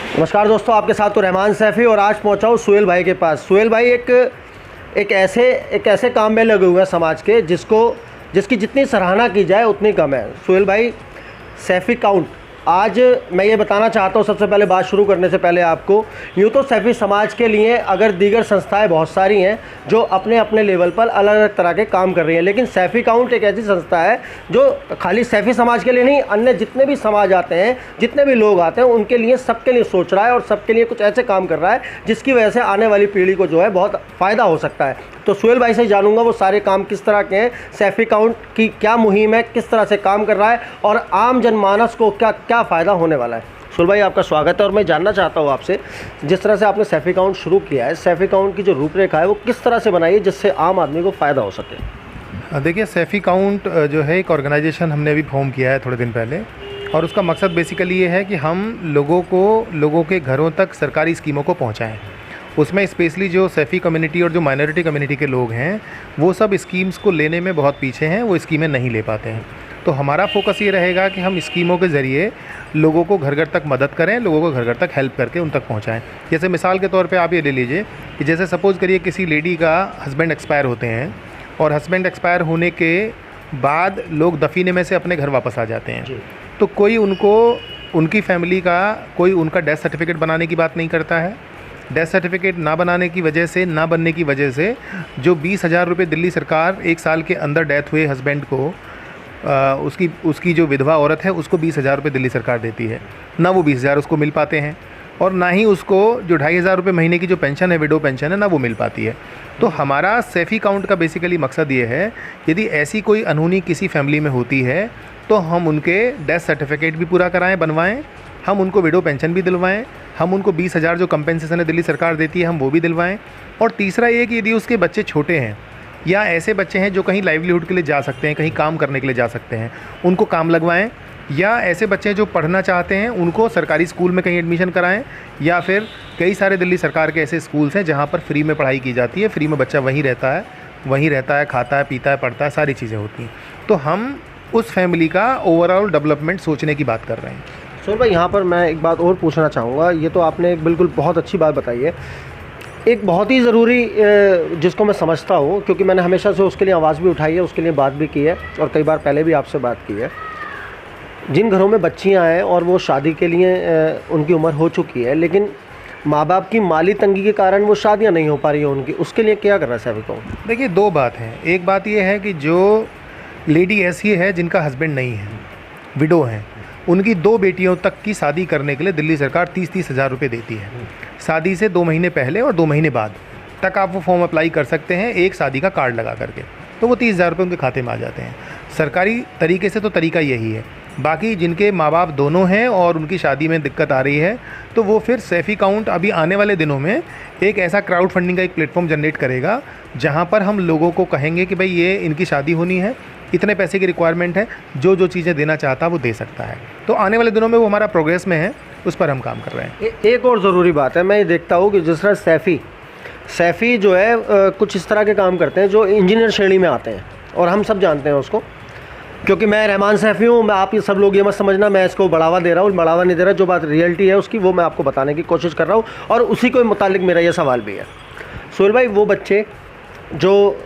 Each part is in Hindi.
नमस्कार दोस्तों, आपके साथ तो रहमान सैफ़ी और आज पहुंचा हूँ सुहेल भाई के पास। सुहेल भाई एक ऐसे काम में लगे हुए हैं समाज के जिसकी जितनी सराहना की जाए उतनी कम है। सुहेल भाई, सैफ़ी काउंट, आज मैं ये बताना चाहता हूँ सबसे पहले बात शुरू करने से पहले आपको, यूँ तो सैफ़ी समाज के लिए अगर दीगर संस्थाएं बहुत सारी हैं जो अपने अपने लेवल पर अलग अलग तरह के काम कर रही हैं, लेकिन सैफ़ी काउंट एक ऐसी संस्था है जो खाली सैफ़ी समाज के लिए नहीं, अन्य जितने भी समाज आते हैं, जितने भी लोग आते हैं, उनके लिए, सबके लिए सोच रहा है और सबके लिए कुछ ऐसे काम कर रहा है जिसकी वजह से आने वाली पीढ़ी को जो है बहुत फ़ायदा हो सकता है। तो सुहेल भाई से जानूंगा वो सारे काम किस तरह के हैं, सैफ़ी काउंट की क्या मुहिम है, किस तरह से काम कर रहा है और आम जनमानस को क्या क्या फ़ायदा होने वाला है। सुहेल भाई, आपका स्वागत है। और मैं जानना चाहता हूँ आपसे, जिस तरह से आपने सैफ़ी काउंट शुरू किया है, सैफ़ी काउंट की जो रूपरेखा है वो किस तरह से बनाई है जिससे आम आदमी को फ़ायदा हो सके। देखिए, सैफ़ी काउंट जो है एक ऑर्गेनाइजेशन हमने अभी फॉर्म किया है थोड़े दिन पहले, और उसका मकसद बेसिकली ये है कि हम लोगों के घरों तक सरकारी स्कीमों को पहुँचाएँ। उसमें स्पेशली जो सैफ़ी कम्युनिटी और जो माइनॉरिटी कम्युनिटी के लोग हैं वो सब स्कीम्स को लेने में बहुत पीछे हैं, वो स्कीमें नहीं ले पाते हैं। तो हमारा फोकस ये रहेगा कि हम स्कीमों के ज़रिए लोगों को घर घर तक मदद करें, लोगों को घर घर तक हेल्प करके उन तक पहुंचाएं। जैसे मिसाल के तौर पे आप ये ले लीजिए कि जैसे सपोज़ करिए किसी लेडी का हस्बैंड एक्सपायर होते हैं और हस्बैंड एक्सपायर होने के बाद लोग दफीने में से अपने घर वापस आ जाते हैं, तो कोई उनकी फैमिली का कोई उनका डेथ सर्टिफिकेट बनाने की बात नहीं करता है। डेथ सर्टिफिकेट ना बनने की वजह से जो 20,000 रुपये दिल्ली सरकार एक साल के अंदर डेथ हुए हस्बैंड को उसकी जो विधवा औरत है उसको 20,000 रुपये दिल्ली सरकार देती है, ना वो 20,000 उसको मिल पाते हैं और ना ही उसको जो 2,500 रुपये महीने की जो पेंशन है, विडो पेंशन है, ना वो मिल पाती है। तो हमारा सैफ़ी काउंट का बेसिकली मकसद ये है, यदि ऐसी कोई अनहोनी किसी फैमिली में होती है तो हम उनके डेथ सर्टिफिकेट भी पूरा बनवाएँ, हम उनको विडो पेंशन भी दिलवाएँ, हम उनको 20,000 जो कंपेंसेशन है दिल्ली सरकार देती है हम वो भी दिलवाएं। और तीसरा ये कि यदि उसके बच्चे छोटे हैं या ऐसे बच्चे हैं जो कहीं लाइवलीहुड के लिए जा सकते हैं, कहीं काम करने के लिए जा सकते हैं, उनको काम लगवाएं, या ऐसे बच्चे जो पढ़ना चाहते हैं उनको सरकारी स्कूल में कहीं एडमिशन कराएं, या फिर कई सारे दिल्ली सरकार के ऐसे स्कूल्स हैं जहाँ पर फ्री में पढ़ाई की जाती है, फ्री में बच्चा वहीं रहता है, खाता है, पीता है, पढ़ता है, सारी चीज़ें होती हैं। तो हम उस फैमिली का ओवरऑल डेवलपमेंट सोचने की बात कर रहे हैं। सुहेल भाई, यहाँ पर मैं एक बात और पूछना चाहूँगा। ये तो आपने एक बिल्कुल बहुत अच्छी बात बताई है, एक बहुत ही ज़रूरी जिसको मैं समझता हूँ, क्योंकि मैंने हमेशा से उसके लिए आवाज़ भी उठाई है, उसके लिए बात भी की है और कई बार पहले भी आपसे बात की है। जिन घरों में बच्चियाँ हैं और वो शादी के लिए उनकी उम्र हो चुकी है, लेकिन माँ बाप की माली तंगी के कारण वो शादियाँ नहीं हो पा रही हैं उनकी, उसके लिए क्या कर रहा है सैफ़ी काउंट? देखिए, दो बात हैं। एक बात ये है कि जो लेडी ऐसी है जिनका हस्बैंड नहीं है, विडो हैं, उनकी 2 बेटियों तक की शादी करने के लिए दिल्ली सरकार 30-30 हज़ार रुपये देती है। शादी से 2 महीने पहले और 2 महीने बाद तक आप वो फॉर्म अप्लाई कर सकते हैं एक शादी का कार्ड लगा करके, तो वो 30,000 रुपये उनके खाते में आ जाते हैं। सरकारी तरीके से तो तरीका यही है। बाकी जिनके माँ बाप दोनों हैं और उनकी शादी में दिक्कत आ रही है, तो वो फिर सैफ़ी काउंट अभी आने वाले दिनों में एक ऐसा क्राउड फंडिंग का एक प्लेटफॉर्म जनरेट करेगा जहाँ पर हम लोगों को कहेंगे कि भाई ये इनकी शादी होनी है, इतने पैसे की रिक्वायरमेंट है, जो चीज़ें देना चाहता वो दे सकता है। तो आने वाले दिनों में वो हमारा प्रोग्रेस में है, उस पर हम काम कर रहे हैं। एक और ज़रूरी बात है, मैं ये देखता हूँ कि जिस तरह सैफ़ी जो है कुछ इस तरह के काम करते हैं जो इंजीनियर श्रेणी में आते हैं, और हम सब जानते हैं उसको, क्योंकि मैं रहमान सैफ़ी हूँ। मैं, आप ये सब लोग ये मत समझना मैं इसको बढ़ावा दे रहा हूँ, बढ़ावा नहीं दे रहा। जो बात रियलिटी है उसकी वो मैं आपको बताने की कोशिश कर रहा हूँ, और उसी के मुतालिक मेरा ये सवाल भी है। सुहेल भाई, वो बच्चे जो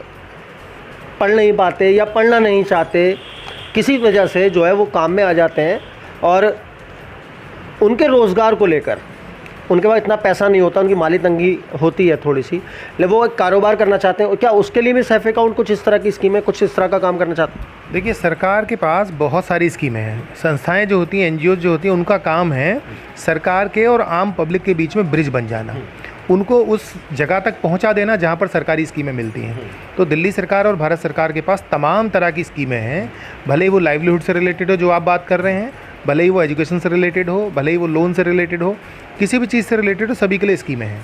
पढ़ नहीं पाते या पढ़ना नहीं चाहते, किसी वजह से जो है वो काम में आ जाते हैं और उनके रोज़गार को लेकर उनके पास इतना पैसा नहीं होता, उनकी माली तंगी होती है थोड़ी सी, लेकिन वो एक कारोबार करना चाहते हैं, क्या उसके लिए भी सैफ़ी काउंट कुछ इस तरह की स्कीमें, कुछ इस तरह का काम करना चाहते हैं? देखिए, सरकार के पास बहुत सारी स्कीमें हैं। संस्थाएं जो होती हैं, NGOs जो होती हैं, उनका काम है सरकार के और आम पब्लिक के बीच में ब्रिज बन जाना, उनको उस जगह तक पहुंचा देना जहां पर सरकारी स्कीमें मिलती हैं। तो दिल्ली सरकार और भारत सरकार के पास तमाम तरह की स्कीमें हैं, भले ही वो लाइवलीहुड से रिलेटेड हो जो आप बात कर रहे हैं, भले ही वो एजुकेशन से रिलेटेड हो, भले ही वो लोन से रिलेटेड हो, किसी भी चीज़ से रिलेटेड हो, सभी के लिए स्कीमें हैं।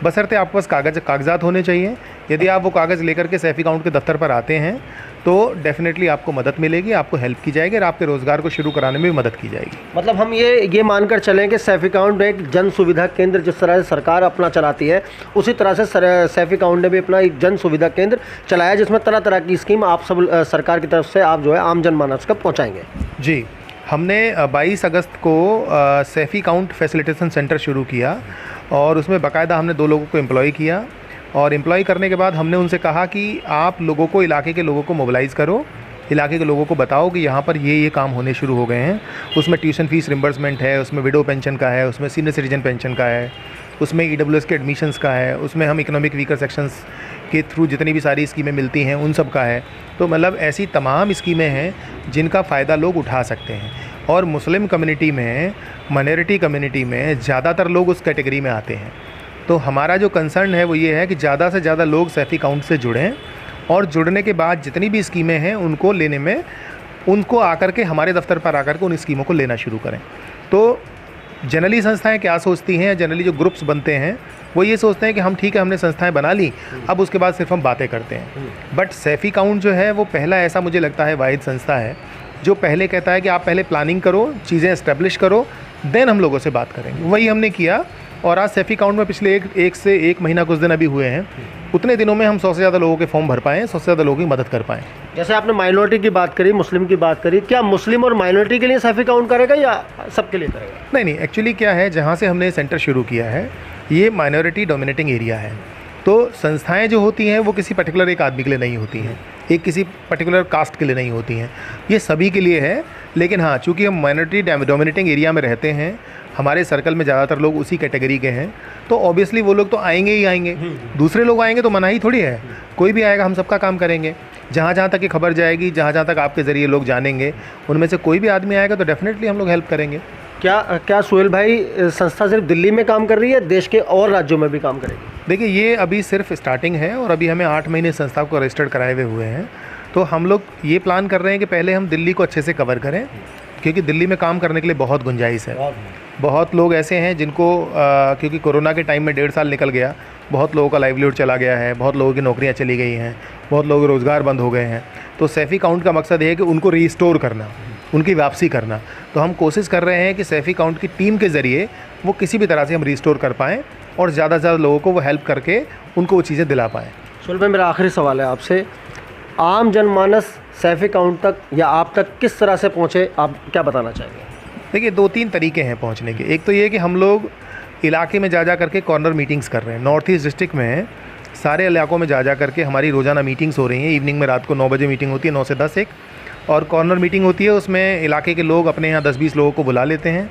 बशर्ते आपके पास कागजात होने चाहिए। यदि आप वो कागज़ लेकर के सैफ़ी काउंट के दफ्तर पर आते हैं तो डेफिनेटली आपको मदद मिलेगी, आपको हेल्प की जाएगी और आपके रोज़गार को शुरू कराने में भी मदद की जाएगी। मतलब हम ये मानकर चलें कि सैफ़ी काउंट एक जन सुविधा केंद्र जिस तरह से सरकार अपना चलाती है, उसी तरह से सैफ़ी काउंट ने भी अपना एक जन सुविधा केंद्र चलाया जिसमें तरह तरह की स्कीम आप सब सरकार की तरफ से आप जो है आम जनमानस तक पहुँचाएँगे। जी, हमने 22 अगस्त को सैफ़ी काउंट फैसिलिटेशन सेंटर शुरू किया और उसमें बाकायदा हमने 2 लोगों को एम्प्लॉय किया और एम्प्लॉय करने के बाद हमने उनसे कहा कि आप लोगों को, इलाके के लोगों को मोबिलाइज़ करो, इलाके के लोगों को बताओ कि यहाँ पर ये काम होने शुरू हो गए हैं। उसमें ट्यूशन फ़ीस रिम्बर्समेंट है, उसमें विडो पेंशन का है, उसमें सीनियर सिटीजन पेंशन का है, उसमें EWS के एडमिशन्स का है, उसमें हम इकोनॉमिक वीकर सेक्शंस के थ्रू जितनी भी सारी स्कीमें मिलती हैं उन सब का है। तो मतलब ऐसी तमाम स्कीमें हैं जिनका फ़ायदा लोग उठा सकते हैं और मुस्लिम कम्युनिटी में, माइनॉरिटी कम्युनिटी में ज़्यादातर लोग उस कैटेगरी में आते हैं। तो हमारा जो कंसर्न है वो ये है कि ज़्यादा से ज़्यादा लोग सैफ़ी काउंट से जुड़ें और जुड़ने के बाद जितनी भी स्कीमें हैं उनको लेने में, उनको आकर के हमारे दफ्तर पर आकर के उन स्कीमों को लेना शुरू करें। तो जनरली संस्थाएं क्या सोचती हैं, जनरली जो ग्रुप्स बनते हैं वो ये सोचते हैं कि हम ठीक है, हमने संस्थाएं बना ली, अब उसके बाद सिर्फ हम बातें करते हैं। बट सैफ़ी काउंट जो है वो पहला, ऐसा मुझे लगता है, वाहिद संस्था है जो पहले कहता है कि आप पहले प्लानिंग करो, चीज़ें इस्टेब्लिश करो, देन हम लोगों से बात करेंगे। वही हमने किया और आज सैफ़ी काउंट में पिछले एक महीना कुछ दिन अभी हुए हैं, उतने दिनों में हम 100 से ज़्यादा लोगों के फॉर्म भर पाएँ, 100 से ज़्यादा लोगों की मदद कर पाएँ। जैसे आपने माइनॉरिटी की बात करी, मुस्लिम की बात करी, क्या मुस्लिम और माइनॉरिटी के लिए सैफ़ी काउंट करेगा या सबके लिए करेगा? नहीं, एक्चुअली क्या है, जहाँ से हमने सेंटर शुरू किया है ये माइनॉरिटी डोमिनेटिंग एरिया है। तो संस्थाएं जो होती हैं वो किसी पर्टिकुलर एक आदमी के लिए नहीं होती हैं, एक किसी पर्टिकुलर कास्ट के लिए नहीं होती हैं, ये सभी के लिए है। लेकिन हाँ, चूँकि हम माइनॉरिटी डोमिनेटिंग एरिया में रहते हैं, हमारे सर्कल में ज़्यादातर लोग उसी कैटेगरी के हैं, तो ऑब्वियसली वो लोग तो आएंगे ही आएंगे। दूसरे लोग आएंगे तो मना ही थोड़ी है, कोई भी आएगा, हम सबका काम करेंगे। जहाँ जहाँ तक ये खबर जाएगी, जहाँ जहाँ तक आपके ज़रिए लोग जानेंगे, उनमें से कोई भी आदमी आएगा तो डेफिनेटली हम लोग हेल्प करेंगे। क्या सोहेल भाई संस्था सिर्फ दिल्ली में काम कर रही है, देश के और राज्यों में भी काम करेगी? देखिए, ये अभी सिर्फ स्टार्टिंग है और अभी हमें 8 महीने संस्था को रजिस्टर्ड कराए हुए हैं। तो हम लोग ये प्लान कर रहे हैं कि पहले हम दिल्ली को अच्छे से कवर करें, क्योंकि दिल्ली में काम करने के लिए बहुत गुंजाइश है। बहुत लोग ऐसे हैं जिनको क्योंकि कोरोना के टाइम में 1.5 साल निकल गया, बहुत लोगों का लाइवलीहुड चला गया है, बहुत लोगों की नौकरियां चली गई हैं, बहुत लोगों के रोज़गार बंद हो गए हैं। तो सैफ़ी काउंट का मकसद है कि उनको रीस्टोर करना, उनकी वापसी करना। तो हम कोशिश कर रहे हैं कि सैफ़ी काउंट की टीम के ज़रिए वो किसी भी तरह से हम रीस्टोर कर पाएँ और ज़्यादा से ज़्यादा लोगों को वो हेल्प करके उनको वो चीज़ें दिला पाएँ। सोहेल भाई, मेरा आखिरी सवाल है आपसे, आम जनमानस सैफ़ी काउंट तक या आप तक किस तरह से पहुँचे, आप क्या बताना चाहेंगे? देखिए, 2-3 तरीके हैं पहुंचने के। एक तो ये कि हम लोग इलाके में जा करके कॉर्नर मीटिंग्स कर रहे हैं। नॉर्थ ईस्ट डिस्ट्रिक्ट में सारे इलाकों में जा करके हमारी रोज़ाना मीटिंग्स हो रही हैं। इवनिंग में रात को 9 बजे मीटिंग होती है, 9 से 10 एक, और कॉर्नर मीटिंग होती है। उसमें इलाके के लोग अपने यहाँ 10-20 लोगों को बुला लेते हैं।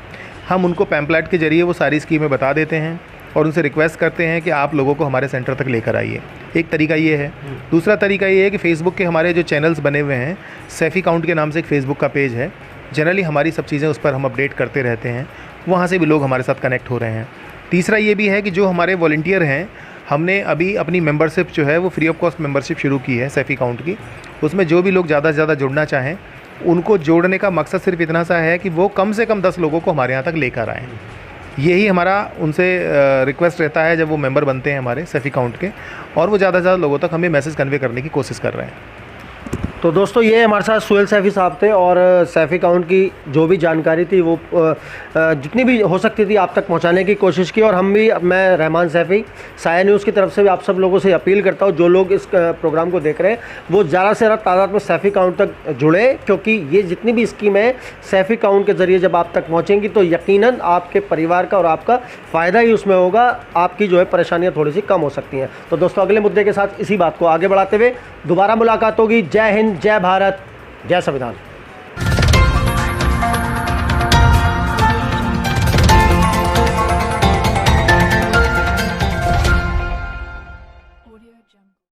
हम उनको पैम्पलेट के ज़रिए वो सारी स्कीमें बता देते हैं और उनसे रिक्वेस्ट करते हैं कि आप लोगों को हमारे सेंटर तक लेकर आइए। एक तरीका ये है। दूसरा तरीका ये है कि फ़ेसबुक के हमारे जो चैनल्स बने हुए हैं, सैफ़ी काउंट के नाम से एक फ़ेसबुक का पेज है, जनरली हमारी सब चीज़ें उस पर हम अपडेट करते रहते हैं, वहाँ से भी लोग हमारे साथ कनेक्ट हो रहे हैं। तीसरा ये भी है कि जो हमारे वॉलंटियर हैं, हमने अभी अपनी मेंबरशिप जो है वो फ्री ऑफ कॉस्ट मेंबरशिप शुरू की है सैफ़ी काउंट की। उसमें जो भी लोग ज़्यादा से ज़्यादा जुड़ना चाहें, उनको जोड़ने का मकसद सिर्फ इतना सा है कि वो कम से कम 10 लोगों को हमारे यहाँ तक लेकर आएँ। यही हमारा उनसे रिक्वेस्ट रहता है जब वो मेंबर बनते हैं हमारे सैफ़ी काउंट के, और वो ज़्यादा से ज़्यादा लोगों तक हमें मैसेज कन्वे करने की कोशिश कर रहे हैं। तो दोस्तों, ये हमारे साथ सोहेल सैफ़ी साहब थे और सैफ़ी काउंट की जो भी जानकारी थी वो जितनी भी हो सकती थी आप तक पहुंचाने की कोशिश की। और मैं रहमान सैफ़ी, साया न्यूज़ की तरफ से भी आप सब लोगों से अपील करता हूं, जो लोग इस प्रोग्राम को देख रहे हैं वो ज़्यादा से ज़्यादा तादाद में सैफ़ी काउंट तक जुड़े, क्योंकि ये जितनी भी स्कीम है सैफ़ी काउंट के ज़रिए जब आप तक पहुँचेंगी तो यकीनन आपके परिवार का और आपका फ़ायदा ही उसमें होगा, आपकी जो है परेशानियाँ थोड़ी सी कम हो सकती हैं। तो दोस्तों, अगले मुद्दे के साथ इसी बात को आगे बढ़ाते हुए दोबारा मुलाकात होगी। जय हिंद, जय भारत, जय संविधान।